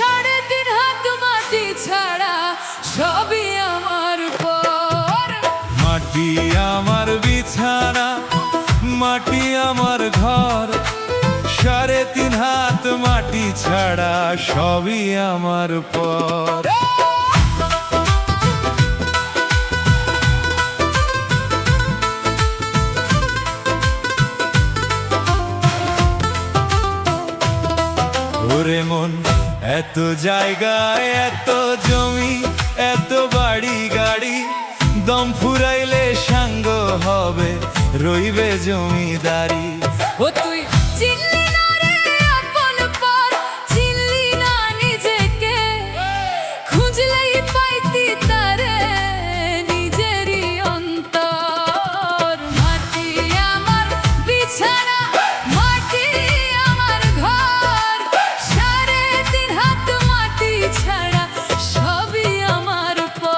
3.5 হাত মাটি ছাড়া সবই আমার পর। মাটি আমার বিছানা, মাটি আমার ঘর, 3.5 হাত মাটি ছাড়া সবই আমার পর। ওরে মন, এত জায়গায় এত জমি, এত বাড়ি গাড়ি, দম ফুরাইলে সাঙ্গ হবে, রইবে জমিদারি। ও তুই চিনলি না রে আপন পর, চিনলি না নিজেকে, খুঁজলেই পাইতি তারে নিজেরই অন্তর। মাটি আমার বিছানা, মাটি আমার ঘর, 3.5 হাত মাটি ছাড়া সবই আমার পর।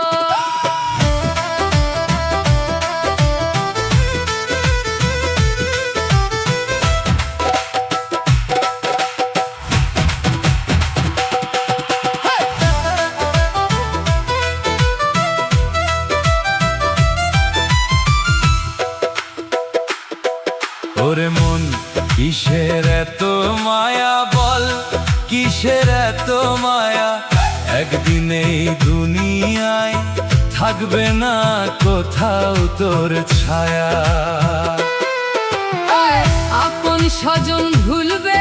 ওরে মন, কিসের এত মায়া বল, কিসের এত মায়া, একদিন এই দুনিয়ায় থাকবে না কোথাও তোর ছায়া। আপন স্বজন ভুলবে